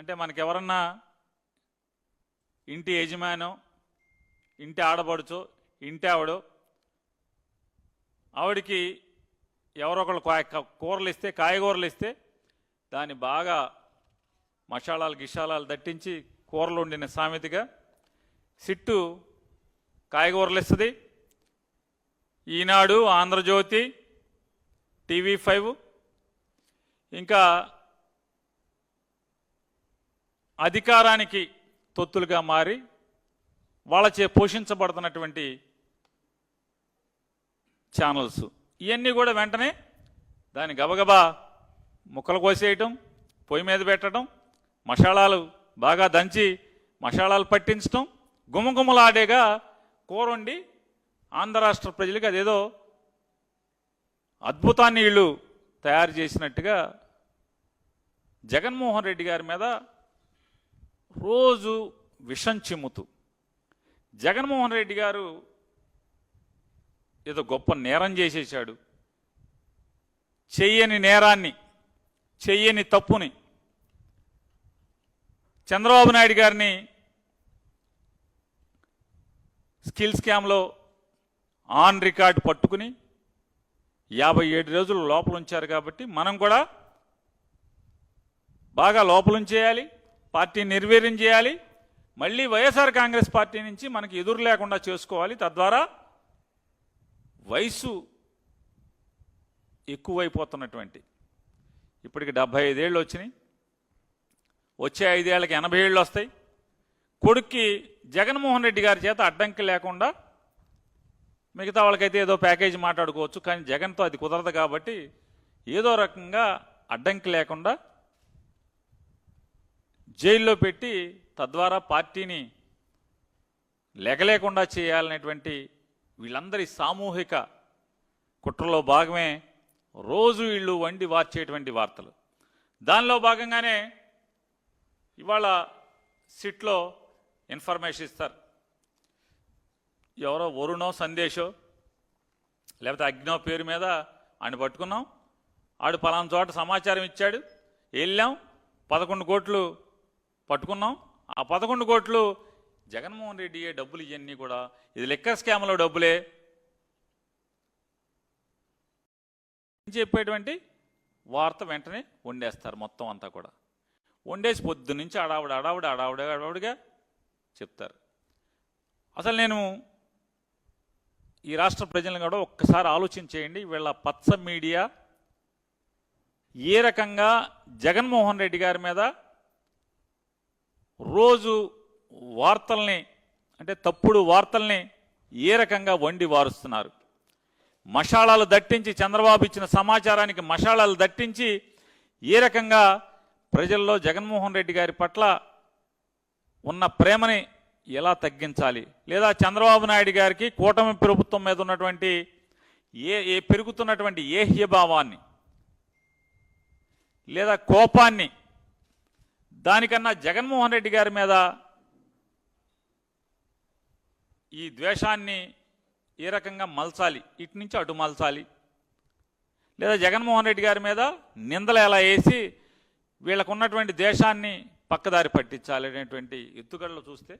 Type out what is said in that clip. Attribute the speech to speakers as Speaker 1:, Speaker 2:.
Speaker 1: అంటే మనకెవరన్నా ఇంటి యజమానో, ఇంటి ఆడబడుచో, ఇంటి ఆవిడికి ఎవరో ఒకళ్ళు కూరలు ఇస్తే, కాయగూరలు ఇస్తే దాన్ని బాగా మసాలాలు గిషాలాలు దట్టించి కూరలు వండిన సామెతగా సిట్టు కాయగూరలు ఇస్తుంది. ఈనాడు, ఆంధ్రజ్యోతి, TV5 ఇంకా అధికారానికి తొత్తులుగా మారి వాళ్ళచే పోషించబడుతున్నటువంటి ఛానల్స్ ఇవన్నీ కూడా వెంటనే దాన్ని గబగబా ముక్కలు కోసేయటం, పొయ్యి మీద పెట్టడం, మసాలాలు బాగా దంచి మసాలాలు పట్టించడం, గుమగుమలాడేగా కూర వండి ఆంధ్ర రాష్ట్ర ప్రజలకు అదేదో అద్భుతాన్ని వీళ్ళు తయారు చేసినట్టుగా జగన్మోహన్ రెడ్డి గారి మీద రోజు విషం చిమ్ముతూ, జగన్మోహన్ రెడ్డి గారు ఏదో గొప్ప నేరం చేసేసాడు, చెయ్యని నేరాన్ని, చెయ్యని తప్పుని చంద్రబాబు నాయుడు గారిని స్కిల్ స్కామ్లో ఆన్ రికార్డు పట్టుకుని 57 రోజులు లోపల ఉంచారు. కాబట్టి మనం కూడా బాగా లోపలుంచేయాలి, పార్టీని నిర్వీర్యం చేయాలి, మళ్ళీ వైఎస్ఆర్ కాంగ్రెస్ పార్టీ నుంచి మనకి ఎదురు లేకుండా చేసుకోవాలి. తద్వారా వయసు ఎక్కువైపోతున్నటువంటి, ఇప్పటికి 75 ఏళ్ళు వచ్చినాయి, వచ్చే 5 ఏళ్ళకి 80 ఏళ్ళు వస్తాయి. కొడుక్కి జగన్మోహన్ రెడ్డి గారి చేత అడ్డంకి లేకుండా, మిగతా వాళ్ళకైతే ఏదో ప్యాకేజీ మాట్లాడుకోవచ్చు, కానీ జగన్తో అది కుదరదు. కాబట్టి ఏదో రకంగా అడ్డంకి లేకుండా జైల్లో పెట్టి తద్వారా పార్టీని లెగలేకుండా చేయాలనేటువంటి వీళ్ళందరి సామూహిక కుట్రలో భాగమే రోజు వీళ్ళు వండి వార్చేటువంటి వార్తలు. దానిలో భాగంగానే ఇవాళ సిట్లో ఇన్ఫర్మేషన్ ఇస్తారు. ఎవరో వరుణో, సందేశో, లేకపోతే అగ్నో పేరు మీద ఆయన పట్టుకున్నాం, ఆడు పలానా చోట సమాచారం ఇచ్చాడు, వెళ్ళాం, 11 కోట్లు పట్టుకున్నాం. ఆ 11 కోట్లు జగన్మోహన్ రెడ్డి డబ్బులు ఇవన్నీ కూడా ఇది లిక్కర్ స్కామ్లో డబ్బులే చెప్పేటువంటి వార్త వెంటనే వండేస్తారు. మొత్తం అంతా కూడా వండేసి పొద్దు నుంచి అడావుడిగా చెప్తారు. అసలు నేను ఈ రాష్ట్ర ప్రజలను కూడా ఒక్కసారి ఆలోచించేయండి. వీళ్ళ పచ్చ మీడియా ఏ రకంగా జగన్మోహన్ రెడ్డి గారి మీద రోజు వార్తల్ని, అంటే తప్పుడు వార్తల్ని ఏ రకంగా వండి వారుస్తున్నారు. మషాళాలు దట్టించి, చంద్రబాబు ఇచ్చిన సమాచారానికి మషాళాలు దట్టించి ఏ రకంగా ప్రజల్లో జగన్మోహన్ రెడ్డి గారి పట్ల ఉన్న ప్రేమని ఎలా తగ్గించాలి, లేదా చంద్రబాబు నాయుడు గారికి కూటమి ప్రభుత్వం మీద ఉన్నటువంటి పెరుగుతున్నటువంటి ఏహ్యభావాన్ని లేదా కోపాన్ని, దానికన్నా జగన్మోహన్ రెడ్డి గారి మీద ఈ ద్వేషాన్ని ఏ రకంగా మలచాలి, ఇటు నుంచి అటు మలచాలి, లేదా జగన్మోహన్ రెడ్డి గారి మీద నిందలు ఎలా వేసి వీళ్ళకు ఉన్నటువంటి దేశాన్ని పక్కదారి పట్టించాలి అనేటువంటి ఎత్తుగడలు చూస్తే